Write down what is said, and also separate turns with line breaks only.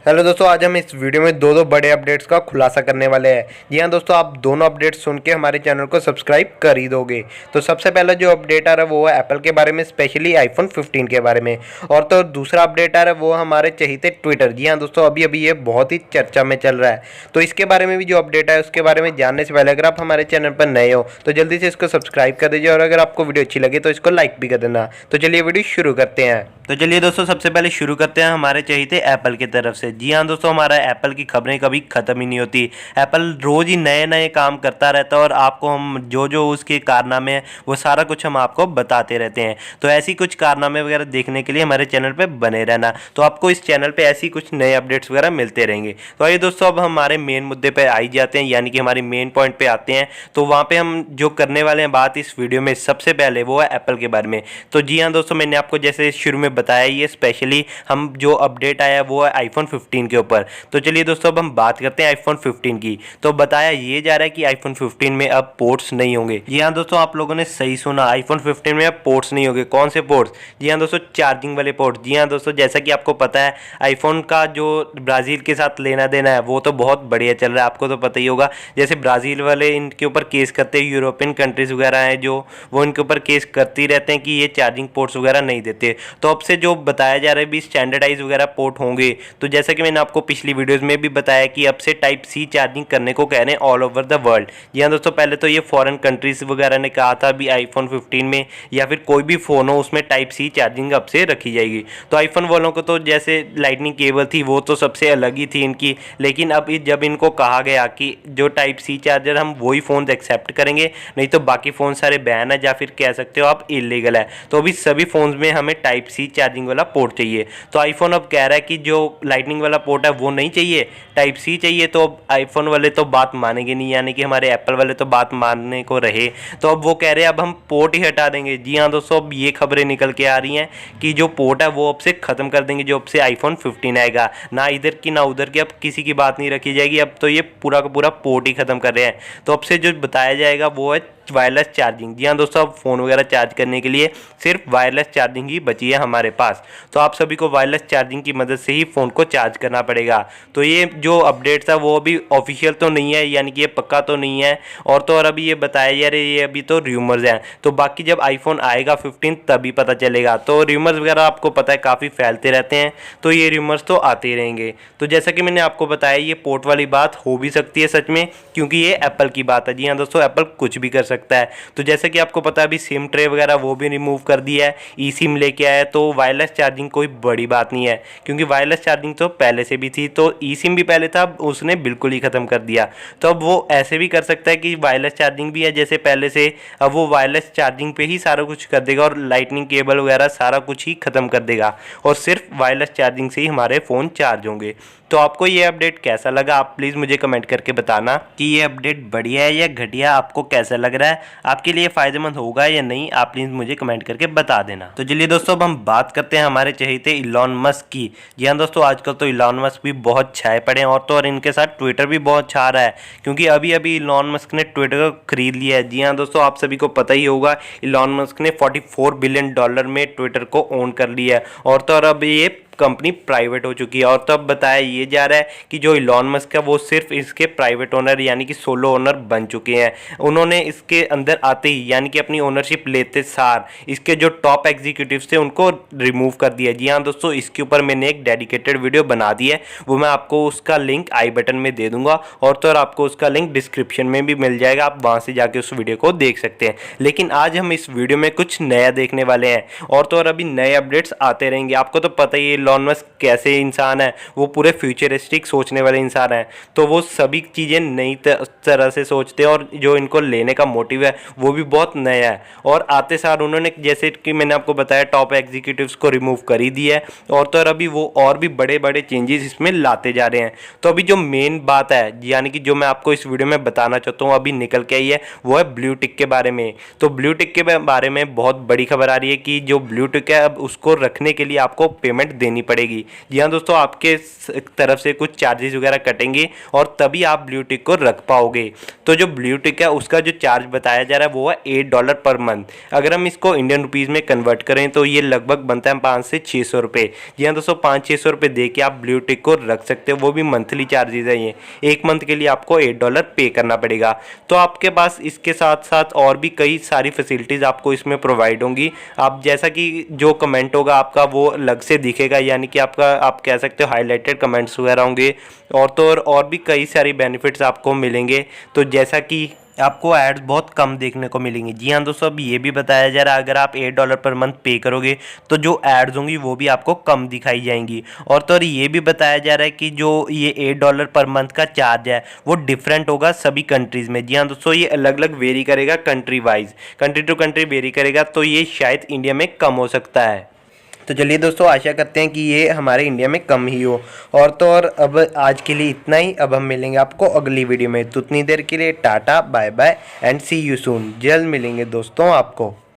Hello दोस्तों, आज हम इस वीडियो में दो बड़े अपडेट्स का खुलासा करने वाले हैं। जी हाँ दोस्तों, आप दोनों अपडेट्स सुन के हमारे चैनल को सब्सक्राइब कर ही दोगे। तो सबसे पहला जो अपडेट आ रहा है वो है एप्पल के बारे में, स्पेशली आईफोन 15 के बारे में। और तो दूसरा अपडेट आ रहा है वो हमारे चहीते ट्विटर। जी हाँ दोस्तों, अभी अभी ये बहुत ही चर्चा में चल रहा है। तो इसके बारे में भी जो अपडेट है उसके बारे में जानने से पहले अगर आप हमारे चैनल पर नए हो तो जल्दी से इसको सब्सक्राइब कर दीजिए, और अगर आपको वीडियो अच्छी लगे तो इसको लाइक भी कर देना। तो चलिए वीडियो शुरू करते हैं।
तो चलिए दोस्तों, सबसे पहले शुरू करते हैं हमारे चहीते एप्पल की तरफ से। जी हाँ दोस्तों, हमारा एप्पल की खबरें कभी ख़त्म ही नहीं होती। एप्पल रोज़ ही नए नए काम करता रहता है और आपको हम जो जो उसके कारनामे हैं वो सारा कुछ हम आपको बताते रहते हैं। तो ऐसी कुछ कारनामे वगैरह देखने के लिए हमारे चैनल पर बने रहना। तो आपको इस चैनल पर ऐसी कुछ नए अपडेट्स वगैरह मिलते रहेंगे। तो आइए दोस्तों, अब हमारे मेन मुद्दे पर आई जाते हैं, यानी कि हमारी मेन पॉइंट पर आते हैं। तो वहाँ पर हम जो करने वाले हैं बात इस वीडियो में, सबसे पहले वो है एप्पल के बारे में। तो जी हाँ दोस्तों, मैंने आपको जैसे शुरू में बताया, ये स्पेशली हम जो अपडेट आया वो है आईफोन 15 के ऊपर। तो चलिए दोस्तों, अब हम बात करते हैं आईफोन 15 की। तो बताया ये जा रहा है कि आईफोन 15 में अब पोर्ट्स नहीं होंगे। जी हाँ दोस्तों, आप लोगों ने सही सुना, आईफोन 15 में अब पोर्ट्स नहीं होंगे। कौन से पोर्ट्स? जी हाँ दोस्तों, चार्जिंग वाले पोर्ट्स। जी हाँ दोस्तों, जैसा कि आपको पता है आईफोन का जो ब्राज़ील के साथ लेना देना है वो तो बहुत बढ़िया चल रहा है, आपको तो पता ही होगा। जैसे ब्राज़ील वाले इनके ऊपर केस करते हैं, यूरोपियन कंट्रीज़ वगैरह हैं जो, वो इनके ऊपर केस करती रहते हैं कि ये चार्जिंग पोर्ट्स वगैरह नहीं देते। तो अब से जो बताया जा रहा है भी स्टैंडर्डाइज वगैरह पोर्ट होंगे। तो जैसा कि मैंने आपको पिछली वीडियोस में भी बताया कि अब से टाइप सी चार्जिंग करने को कह रहे हैं ऑल ओवर द वर्ल्ड। जी हाँ दोस्तों, पहले तो ये फॉरेन कंट्रीज वगैरह ने कहा था भी आईफोन 15 में या फिर कोई भी फ़ोन हो उसमें टाइप सी चार्जिंग अब से रखी जाएगी। तो आईफोन वालों को तो जैसे लाइटनिंग केबल थी वो तो सबसे अलग ही थी इनकी, लेकिन अब जब इनको कहा गया कि जो टाइप सी चार्जर हम वही फ़ोन एक्सेप्ट करेंगे, नहीं तो बाकी फ़ोन सारे बैन है या फिर कह सकते हो आप इलीगल है। तो अभी सभी फ़ोन्स में हमें टाइप सी चार्जिंग वाला पोर्ट चाहिए। तो आईफोन अब कह रहा है कि जो लाइटनिंग वाला पोर्ट है वो नहीं चाहिए, टाइप सी चाहिए। तो अब आईफोन वाले तो बात मानेंगे नहीं, यानी कि हमारे एप्पल वाले तो बात मानने को रहे। तो अब वो कह रहे हैं अब हम पोर्ट ही हटा देंगे। जी हाँ दोस्तों, अब ये खबरें निकल के आ रही हैं कि जो पोर्ट है वो अब से ख़त्म कर देंगे, जो अब से आईफोन 15 आएगा। ना इधर की ना उधर की, अब किसी की बात नहीं रखी जाएगी। अब तो ये पूरा का पूरा पोर्ट ही ख़त्म कर रहे हैं। तो अब से जो बताया जाएगा वो है वायरलेस चार्जिंग। जी हाँ दोस्तों, अब फ़ोन वगैरह चार्ज करने के लिए सिर्फ वायरलेस चार्जिंग ही बची है हमारे पास। तो आप सभी को वायरलेस चार्जिंग की मदद से ही फ़ोन को चार्ज करना पड़ेगा। तो ये जो अपडेट था वो अभी ऑफिशियल तो नहीं है, यानी कि ये पक्का तो नहीं है। और तो और अभी ये बताया जा रहा है ये अभी तो र्यूमर्स हैं। तो बाकी जब आईफोन आएगा 15 तभी पता चलेगा। तो र्यूमर्स वगैरह आपको पता है काफ़ी फैलते रहते हैं, तो ये र्यूमर्स तो आते ही रहेंगे। तो जैसा कि मैंने आपको बताया ये पोर्ट वाली बात हो भी सकती है सच में, क्योंकि ये एप्पल की बात है। जी हाँ दोस्तों, एप्पल कुछ भी कर सकता है। तो जैसे कि आपको पता है अभी सिम ट्रे वगैरह वो भी रिमूव कर दिया है, ई सिम लेके आया है। तो वायरलेस चार्जिंग कोई बड़ी बात नहीं है, क्योंकि वायरलेस चार्जिंग तो पहले से भी थी। तो ई सिम भी पहले था, उसने बिल्कुल ही ख़त्म कर दिया। तो अब वो ऐसे भी कर सकता है कि वायरलेस चार्जिंग भी है जैसे पहले से, अब वो वायरलेस चार्जिंग पे ही सारा कुछ कर देगा और लाइटनिंग केबल वगैरह सारा कुछ ही ख़त्म कर देगा, और सिर्फ वायरलेस चार्जिंग से ही हमारे फ़ोन चार्ज होंगे। तो आपको ये अपडेट कैसा लगा, आप प्लीज़ मुझे कमेंट करके बताना कि ये अपडेट बढ़िया है या घटिया, आपको कैसा लग रहा है, आपके लिए फ़ायदेमंद होगा या नहीं, आप प्लीज़ मुझे कमेंट करके बता देना। तो चलिए दोस्तों, अब हम बात करते हैं हमारे चहेते इलॉन मस्क की। जी हाँ दोस्तों, आजकल तो इलॉन मस्क भी बहुत छाए पड़े हैं, और तो और इनके साथ ट्विटर भी बहुत छा रहा है, क्योंकि अभी अभी इलॉन मस्क ने ट्विटर को खरीद लिया है। जी हाँ दोस्तों, आप सभी को पता ही होगा इलॉन मस्क ने $44 बिलियन में ट्विटर को ओन कर लिया है, और तो और अब ये कंपनी प्राइवेट हो चुकी है। और तब बताया ये जा रहा है कि जो इलॉन मस्क है वो सिर्फ इसके प्राइवेट ओनर यानी कि सोलो ओनर बन चुके हैं। उन्होंने इसके अंदर आते ही यानी कि अपनी ओनरशिप लेते सार इसके जो टॉप एग्जीक्यूटिव्स थे उनको रिमूव कर दिया। जी हाँ दोस्तों, इसके ऊपर मैंने एक डेडिकेटेड वीडियो बना दी है, वो मैं आपको उसका लिंक आई बटन में दे दूंगा, और तो और आपको उसका लिंक डिस्क्रिप्शन में भी मिल जाएगा, आप वहाँ से जाके उस वीडियो को देख सकते हैं। लेकिन आज हम इस वीडियो में कुछ नया देखने वाले हैं, और तो और अभी नए अपडेट्स आते रहेंगे। आपको तो पता ही है इलॉन मस्क कैसे इंसान है, वो पूरे फ्यूचरिस्टिक सोचने वाले इंसान हैं। तो वो सभी चीज़ें नई तरह से सोचते हैं, और जो इनको लेने का मोटिव है वो भी बहुत नया है। और आते सार उन्होंने जैसे कि मैंने आपको बताया टॉप एग्जीक्यूटिव्स को रिमूव कर ही दिया है, और तो और अभी वो और भी बड़े बड़े चेंजेस इसमें लाते जा रहे हैं। तो अभी जो मेन बात है यानी कि जो मैं आपको इस वीडियो में बताना चाहता हूँ अभी निकल के आई है, वो है ब्लू टिक के बारे में। तो ब्लू टिक के बारे में बहुत बड़ी खबर आ रही है कि जो ब्लू टिक है अब उसको रखने के लिए आपको पेमेंट देनी देनी पड़ेगी। जी हाँ दोस्तों, आपके तरफ से कुछ चार्जेस वगैरह कटेंगे और तभी आप ब्लू टिक को रख पाओगे। तो जो ब्लू टिक है उसका जो चार्ज बताया जा रहा है वो है $8 पर मंथ। अगर हम इसको इंडियन रुपीज़ में कन्वर्ट करें तो ये लगभग बनता है 500 से 600 रुपये। जी हाँ दोस्तों, 500-600 रुपये दे के आप ब्लू टिक को रख सकते हो, वो भी मंथली चार्जेस है। ये एक मंथ के लिए आपको $8 पे करना पड़ेगा। तो आपके पास इसके साथ साथ और भी कई सारी फैसिलिटीज़ आपको इसमें प्रोवाइड होंगी। आप जैसा कि जो कमेंट होगा आपका वो अलग से दिखेगा, यानी कि आपका आप कह सकते हो हाईलाइटेड कमेंट्स वगैरह होंगे, और तो और भी कई सारी बेनिफिट्स आपको मिलेंगे। तो जैसा कि आपको एड्स बहुत कम देखने को मिलेंगी। जी हाँ दोस्तों, अब ये भी बताया जा रहा है अगर आप $8 पर मंथ पे करोगे तो जो एड्स होंगी वो भी आपको कम दिखाई जाएंगी। और तो और ये भी बताया जा रहा है कि जो ये $8 पर मंथ का चार्ज है वो डिफरेंट होगा सभी कंट्रीज़ में। जी हाँ दोस्तों, ये अलग अलग वेरी करेगा country wise, country to country vary करेगा। तो ये शायद इंडिया में कम हो सकता है।
तो चलिए दोस्तों, आशा करते हैं कि ये हमारे इंडिया में कम ही हो। और तो और अब आज के लिए इतना ही। अब हम मिलेंगे आपको अगली वीडियो में। तो उतनी देर के लिए tata bye bye and see you soon. जल्द मिलेंगे दोस्तों आपको।